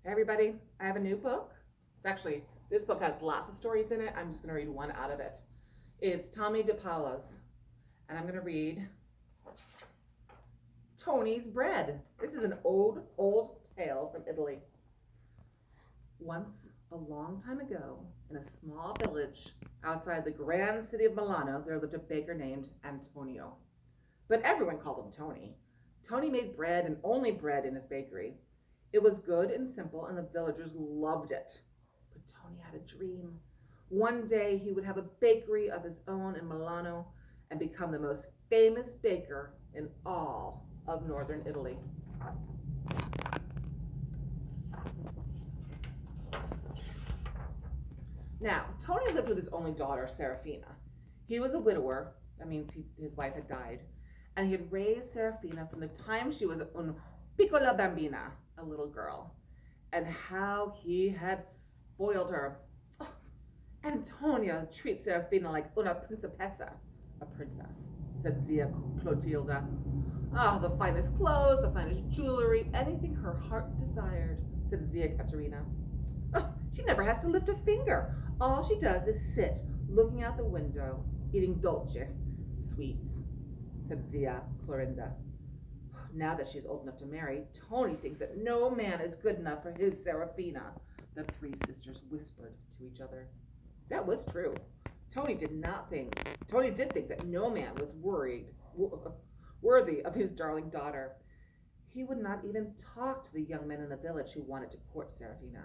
Hey everybody, I have a new book. This book has lots of stories in it. I'm just going to read one out of it. It's Tomie dePaola's, and I'm going to read Tony's Bread. This is an old tale from Italy. Once, a long time ago, in a small village outside the grand city of Milano, there lived a baker named Antonio. But everyone called him Tony. Tony made bread and only bread in his bakery. It was good and simple, and the villagers loved it. But Tony had a dream. One day he would have a bakery of his own in Milano and become the most famous baker in all of northern Italy. Now, Tony lived with his only daughter, Serafina. He was a widower. That means his wife had died. And he had raised Serafina from the time she was un piccola bambina, a little girl. And how he had spoiled her. Oh, Antonia treats Serafina like una principessa, a princess, said Zia Clotilda. Ah, the finest clothes, the finest jewelry, anything her heart desired, said Zia Caterina. Oh, she never has to lift a finger. All she does is sit, looking out the window, eating dolce, sweets, said Zia Clorinda. Now that she's old enough to marry, Tony thinks that no man is good enough for his Serafina, the three sisters whispered to each other. That was true. Tony did think that no man was worthy of his darling daughter. He would not even talk to the young men in the village who wanted to court Serafina.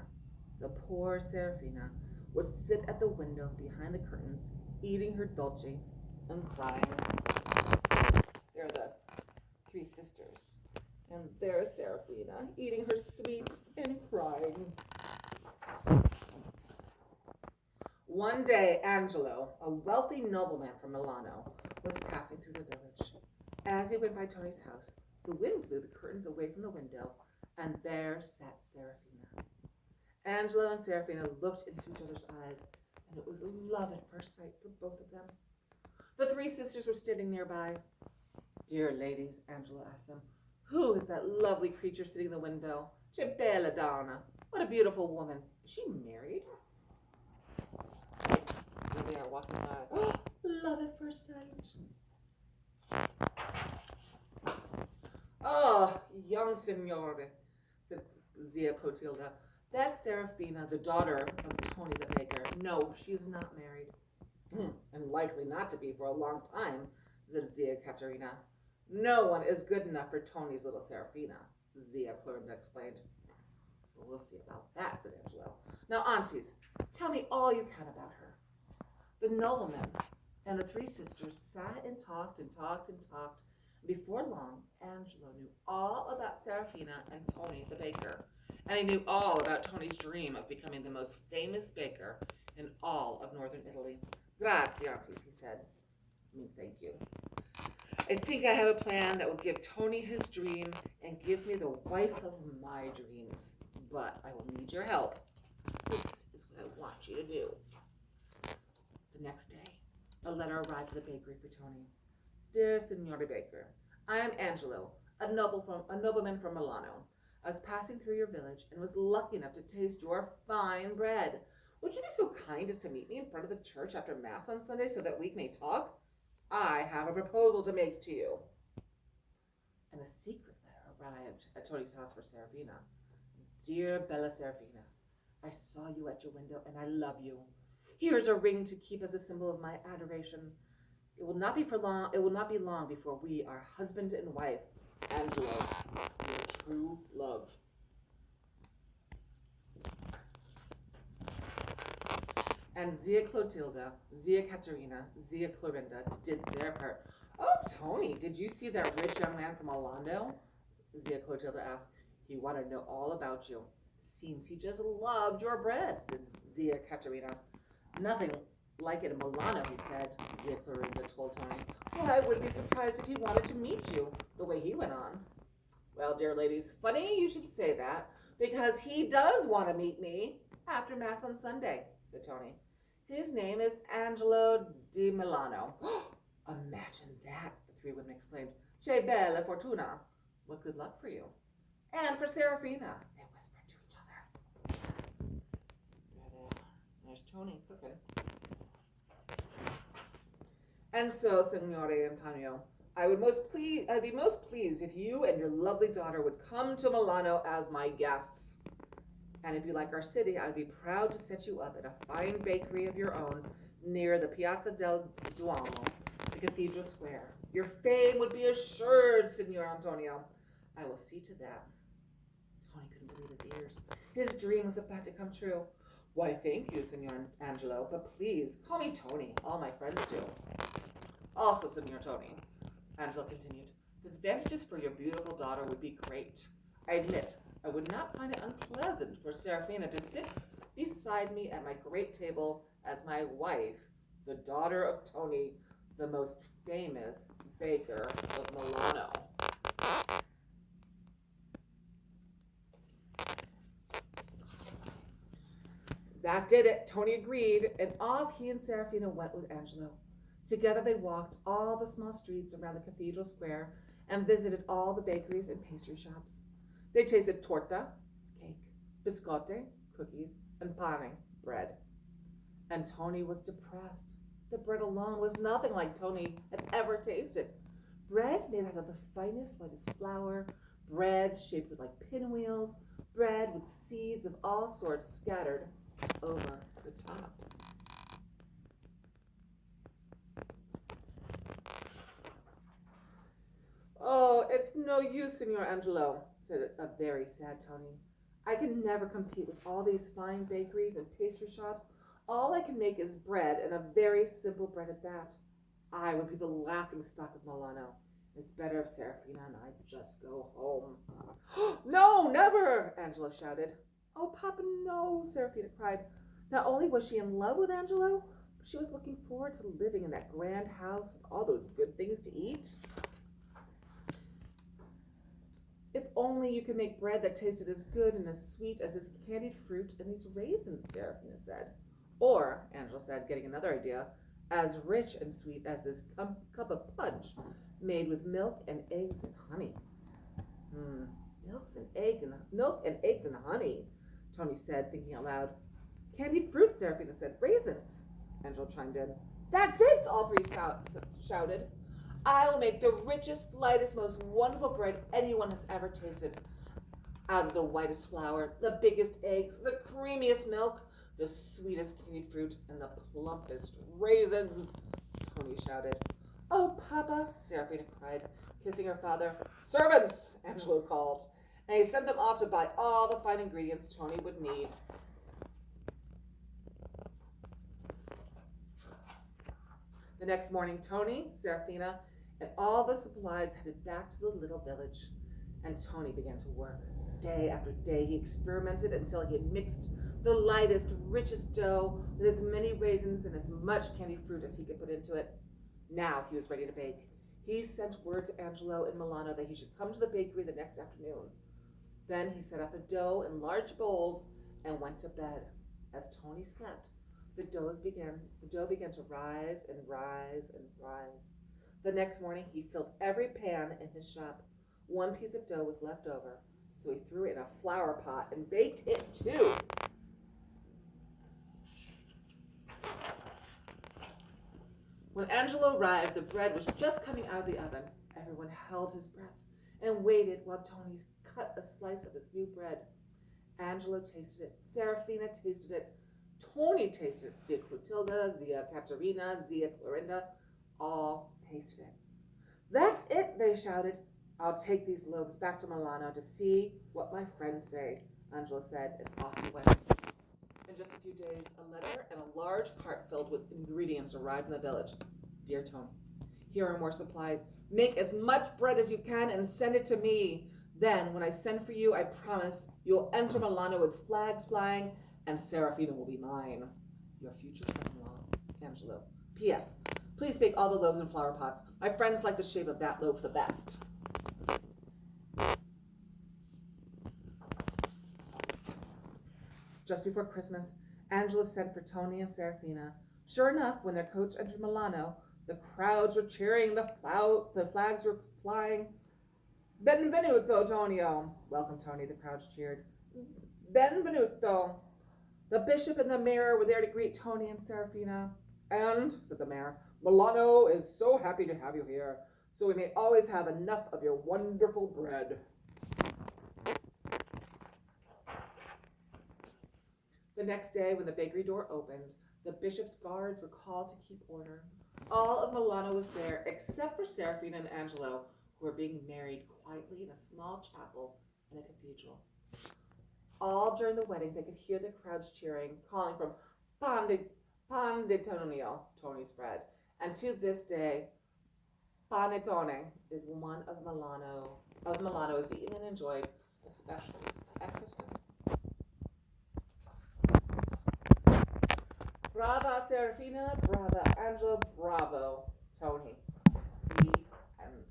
So poor Serafina would sit at the window behind the curtains, eating her dolce and crying. There are the three sisters. And there's Serafina, eating her sweets and crying. One day, Angelo, a wealthy nobleman from Milano, was passing through the village. As he went by Tony's house, the wind blew the curtains away from the window, and there sat Serafina. Angelo and Serafina looked into each other's eyes, and it was love at first sight for both of them. The three sisters were standing nearby. Dear ladies, Angelo asked them, who is that lovely creature sitting in the window? Che bella donna. What a beautiful woman. Is she married? Here they are walking by. Oh, love at first sight. Oh, young signore, said Zia Clotilda. That's Serafina, the daughter of Tony the baker. No, she is not married. And likely not to be for a long time, said Zia Caterina. No one is good enough for Tony's little Serafina, Zia Clorinda explained. Well, we'll see about that, said Angelo. Now, aunties, tell me all you can about her. The nobleman and the three sisters sat and talked and talked and talked. Before long, Angelo knew all about Serafina and Tony the baker. And he knew all about Tony's dream of becoming the most famous baker in all of northern Italy. Grazie, aunties, he said. It means thank you. I think I have a plan that will give Tony his dream and give me the wife of my dreams. But I will need your help. This is what I want you to do. The next day, a letter arrived at the bakery for Tony. Dear Signore Baker, I am Angelo, a nobleman from Milano. I was passing through your village and was lucky enough to taste your fine bread. Would you be so kind as to meet me in front of the church after Mass on Sunday so that we may talk? I have a proposal to make to you. And a secret letter arrived at Tony's house for Serafina. Dear Bella Serafina, I saw you at your window and I love you. Here's a ring to keep as a symbol of my adoration. It will not be long before we are husband and wife. Angelo, your true love. And Zia Clotilda, Zia Caterina, Zia Clorinda did their part. Oh, Tony, did you see that rich young man from Milano? Zia Clotilda asked. He wanted to know all about you. Seems he just loved your bread, said Zia Caterina. Nothing like it in Milano, he said, Zia Clorinda told Tony. Well, I wouldn't be surprised if he wanted to meet you, the way he went on. Well, dear ladies, funny you should say that, because he does want to meet me after Mass on Sunday, said Tony. His name is Angelo di Milano. Imagine that, the three women exclaimed. Che bella fortuna. What good luck for you. And for Serafina, they whispered to each other. There's Tony cooking. And so, Signore Antonio, I'd be most pleased if you and your lovely daughter would come to Milano as my guests. And if you like our city, I'd be proud to set you up at a fine bakery of your own near the Piazza del Duomo, the Cathedral Square. Your fame would be assured, Signor Antonio. I will see to that. Tony couldn't believe his ears. His dream was about to come true. Why, thank you, Signor Angelo, but please call me Tony. All my friends do. Also, Signor Tony, Angelo continued, the advantages for your beautiful daughter would be great. I admit, I would not find it unpleasant for Serafina to sit beside me at my great table as my wife, the daughter of Tony, the most famous baker of Milano. That did it. Tony agreed, and off he and Serafina went with Angelo. Together they walked all the small streets around the cathedral square and visited all the bakeries and pastry shops. They tasted torta, cake, biscotti, cookies, and pane, bread. And Tony was depressed. The bread alone was nothing like Tony had ever tasted. Bread made out of the finest, whitest flour, bread shaped like pinwheels, bread with seeds of all sorts scattered over the top. Oh, it's no use, Signor Angelo, said a very sad Tony. I can never compete with all these fine bakeries and pastry shops. All I can make is bread, and a very simple bread at that. I would be the laughing stock of Milano. It's better if Serafina and I just go home. No, never, Angelo shouted. Oh, Papa, no, Serafina cried. Not only was she in love with Angelo, but she was looking forward to living in that grand house with all those good things to eat. If only you could make bread that tasted as good and as sweet as this candied fruit and these raisins, Serafina said. Or, Angelo said, getting another idea, as rich and sweet as this cup of punch made with milk and eggs and honey. Milk and eggs and honey, Tony said, thinking out loud. Candied fruit, Serafina said. Raisins, Angelo chimed in. That's it, all three shouted. I will make the richest, lightest, most wonderful bread anyone has ever tasted. Out of the whitest flour, the biggest eggs, the creamiest milk, the sweetest candied fruit, and the plumpest raisins, Tony shouted. Oh, Papa, Serafina cried, kissing her father. Servants, Angelo called, and he sent them off to buy all the fine ingredients Tony would need. The next morning, Tony, Serafina, and all the supplies headed back to the little village, and Tony began to work. Day after day, he experimented until he had mixed the lightest, richest dough with as many raisins and as much candied fruit as he could put into it. Now he was ready to bake. He sent word to Angelo in Milano that he should come to the bakery the next afternoon. Then he set up the dough in large bowls and went to bed. As Tony slept, the dough began to rise and rise and rise. The next morning, he filled every pan in his shop. One piece of dough was left over, so he threw it in a flower pot and baked it too. When Angelo arrived, the bread was just coming out of the oven. Everyone held his breath and waited while Tony cut a slice of this new bread. Angelo tasted it. Serafina tasted it. Tony tasted it. Zia Clotilda, Zia Caterina, Zia Clorinda, all tasted it. That's it, they shouted. I'll take these loaves back to Milano to see what my friends say, Angelo said, and off he went. In just a few days, a letter and a large cart filled with ingredients arrived in the village. Dear Tony, here are more supplies. Make as much bread as you can and send it to me. Then, when I send for you, I promise you'll enter Milano with flags flying, and Serafina will be mine. Your future son-in-law, Angelo. P.S. Please bake all the loaves in flower pots. My friends like the shape of that loaf the best. Just before Christmas, Angelo sent for Tony and Serafina. Sure enough, when their coach entered Milano, the crowds were cheering, the flags were flying. Benvenuto, Tonio. Welcome, Tony, the crowds cheered. Benvenuto. The bishop and the mayor were there to greet Tony and Serafina. And, said the mayor, Milano is so happy to have you here, so we may always have enough of your wonderful bread. The next day, when the bakery door opened, the bishop's guards were called to keep order. All of Milano was there, except for Serafina and Angelo, who were being married quietly in a small chapel in a cathedral. All during the wedding, they could hear the crowds cheering, calling from pan di tonio, Tony's bread. And to this day, panettone is one of Milano is eaten and enjoyed, especially at Christmas. Brava Serafina, brava Angelo, bravo Tony. The end.